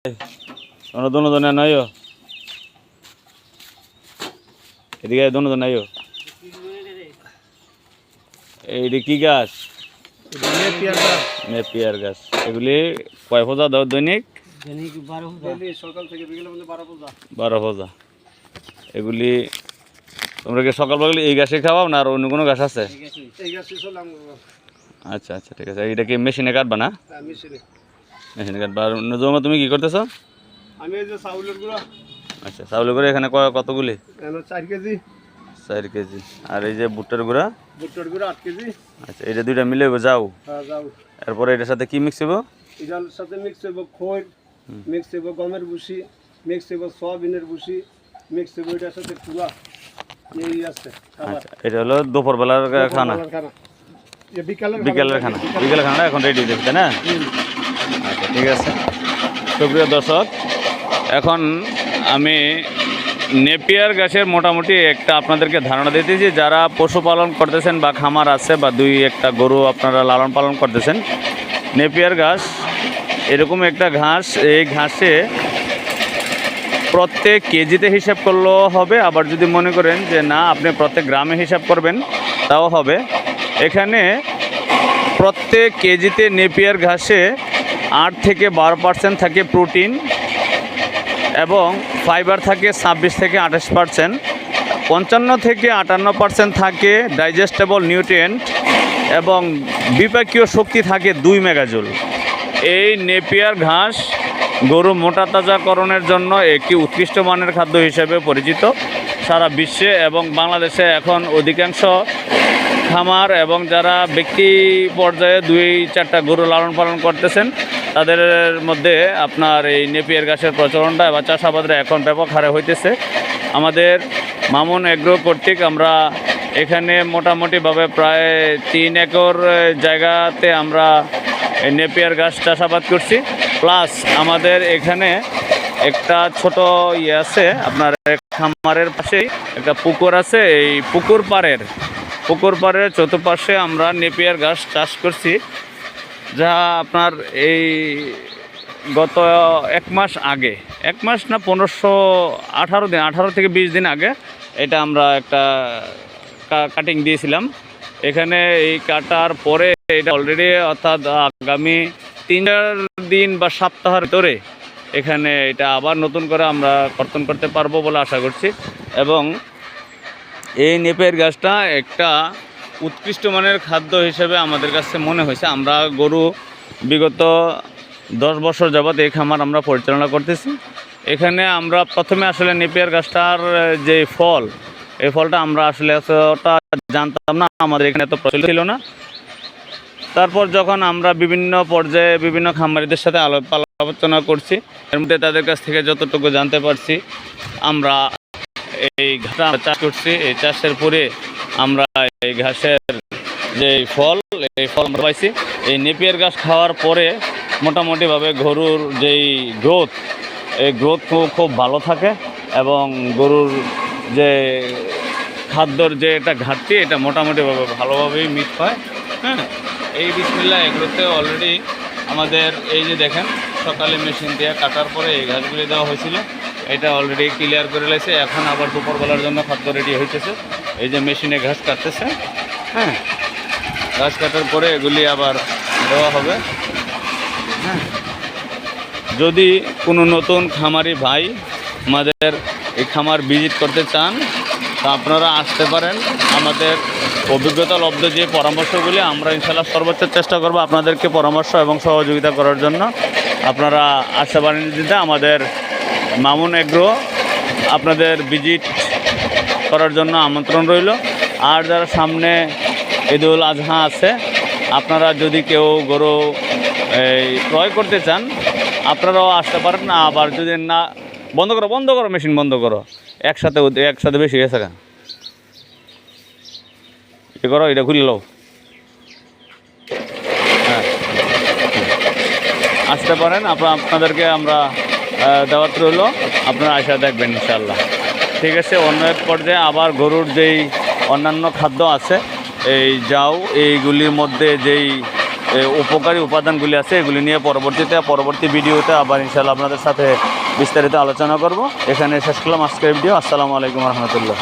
দুজন নাইও এদিকে দুজন নাইও এইটি কি গাছ? নেপিয়ার গাছ। এগুলি কয় ফোজা দাও দৈনিক? 12 ফোজা। এগুলি তোমরা কি সকালবেলা এই গাছে খাওয়াও না আর অন্য কোনো গাছ আছে? আচ্ছা আচ্ছা ঠিক আছে। এটা কি মেশিনে কাটবা না? মেশিনে কাটবা। আর নজমা তুমি কি করতেছ? আমি এই যে চাউলের গুঁড়া। আচ্ছা চাউলের গুঁড়া এখানে কতগুলি? 4 কেজি। 4 কেজি। আর এই যে ভুট্টার গুঁড়া? ভুট্টার গুঁড়া 8 কেজি। আচ্ছা এটা দুইটা মিলে যাও? হ্যাঁ যাও। এরপরে এটার সাথে কি মিক্স হইব? এটার সাথে মিক্স হইব খোল, মিক্স হইব গমের ভুসি, মিক্স হইব সয়াবিনের ভুসি, মিক্স হইব এটার সাথে পুরা এই আছে। আচ্ছা এটা হলো দুপুরবেলার খানা। বিকেলের খানা। বিকেলের খানাটা এখন রেডি দেখতে না? আচ্ছা ঠিক আছে। সুপ্রিয় দর্শক, এখন আমি নেপিয়ার গাছের মোটামুটি একটা আপনাদেরকে ধারণা দিতেছি। যারা পশুপালন করতেছেন বা খামার আছে বা 2-1টা গরু আপনারা লালন পালন করতেছেন, নেপিয়ার ঘাস এরকম একটা ঘাস। এই ঘাসে প্রত্যেক কেজিতে হিসাব করলেও হবে, আবার যদি মনে করেন যে না আপনি প্রত্যেক গ্রামে হিসাব করবেন তাও হবে। এখানে প্রত্যেক কেজিতে নেপিয়ার ঘাসে 8 থেকে 12% থাকে প্রোটিন এবং ফাইবার থাকে 26 থেকে 28%, 55 থেকে 58% থাকে ডাইজেস্টেবল নিউট্রিয়েন্ট এবং বিপাকীয় শক্তি থাকে 2 মেগাজুল। এই নেপিয়ার ঘাস গরু মোটা তাজাকরণের জন্য একটি উৎকৃষ্ট মানের খাদ্য হিসেবে পরিচিত সারা বিশ্বে এবং বাংলাদেশে। এখন অধিকাংশ খামার এবং যারা ব্যক্তি পর্যায়ে 2-4টা গরু লালন পালন করতেছেন তাদের মধ্যে আপনার এই নেপিয়ার ঘাসের প্রচলনটা বা চাষাবাদরা এখন ব্যাপক হারে হইতেছে। আমাদের মামুন এগ্রো কর্তৃক আমরা এখানে মোটামুটিভাবে প্রায় 3 একর জায়গাতে আমরা নেপিয়ার ঘাস চাষাবাদ করছি। প্লাস আমাদের এখানে একটা ছোট আছে আপনার খামারের পাশেই একটা পুকুর আছে। এই পুকুর পাড়ের চতুর্পাশে আমরা নেপিয়ার ঘাস চাষ করছি, যা আপনার এই গত 1 মাস আগে, 1 মাস না 18 দিন, 18 থেকে 20 দিন আগে এটা আমরা একটা কাটিং দিয়েছিলাম। এখানে এই কাটার পরে এটা অলরেডি অর্থাৎ আগামী 3-4 দিন বা সপ্তাহের ভিতরে এখানে এটা আবার নতুন করে আমরা কর্তন করতে পারবো বলে আশা করছি। এবং এই নেপিয়ার ঘাসটা একটা উৎকৃষ্ট মানের খাদ্য হিসেবে আমাদের কাছে মনে হয়েছে। আমরা গরু বিগত 10 বছর যাবৎ এই খামার আমরা পরিচালনা করতেছি। এখানে আমরা প্রথমে আসলে নেপিয়ার ঘাসটার যে ফল, এই ফলটা আমরা আসলে এতটা জানতাম না, আমাদের এখানে এত প্রচলিত ছিল না। তারপর যখন আমরা বিভিন্ন পর্যায়ে বিভিন্ন খামারিদের সাথে আলোচনা করছি, এর মধ্যে তাদের কাছ থেকে যতটুকু জানতে পারছি, আমরা এই ঘাসটা চাষ করছি। এই চাষের পরে আমরা এই ঘাসের যে ফল, এই ফল আমরা পাইছি। এই নেপিয়ার ঘাস খাওয়ার পরে মোটামুটিভাবে গরুর যেই গ্রোথ, এই গ্রোথ খুব ভালো থাকে এবং গরুর যে খাদ্যর যে একটা ঘাটতি, এটা মোটামুটিভাবে ভালোভাবেই মিট হয়। হ্যাঁ, এই বিসমিল্লাহ এগুলোতে অলরেডি আমাদের এই যে দেখেন সকালে মেশিন দিয়ে কাটার পরে এই ঘাসগুলি দেওয়া হয়েছিল, এটা অলরেডি ক্লিয়ার করে লেছে। এখন আবার দুপুরবেলার জন্য খাদ্য রেডি হইতেছে। এই যে মেশিনে ঘাস কাটতেছে। হ্যাঁ, ঘাস কাটার পরে এগুলি আবার দেওয়া হবে। হ্যাঁ, যদি কোনো নতুন খামারি ভাই আমাদের এই খামার ভিজিট করতে চান তা আপনারা আসতে পারেন। আমাদের অভিজ্ঞতা লব্ধ যে পরামর্শগুলি আমরা ইনশাআল্লাহ সর্বোচ্চ চেষ্টা করব আপনাদেরকে পরামর্শ এবং সহযোগিতা করার জন্য। আপনারা আসতে পারেন দিতে আমাদের মামুন এগ্রো আপনাদের ভিজিট করার জন্য আমন্ত্রণ রইল। আর যারা সামনে ঈদুল আজহা আছে, আপনারা যদি কেউ গরু ক্রয় করতে চান আপনারাও আসতে পারেন। না আবার যদি না, বন্ধ করো মেশিন বন্ধ করো, একসাথে বেশি গেছে কেন, এ করো, এটা খুলে লো। হ্যাঁ, আসতে পারেন। আপনাদেরকে আমরা দাওয়াত রইল, আপনারা আসা দেখবেন ইনশাআল্লাহ। ঠিক আছে, অন্য এক পর্যায়ে আবার গরুর যেই অন্যান্য খাদ্য আছে, এই যাও এইগুলির মধ্যে যেই এই উপকারী উপাদানগুলি আছে এগুলি নিয়ে পরবর্তী ভিডিওতে আবার ইনশাআল্লাহ আপনাদের সাথে বিস্তারিত আলোচনা করব। এখানে শেষ করলাম আজকের ভিডিও। আসসালামু আলাইকুম রহমতুল্লাহ।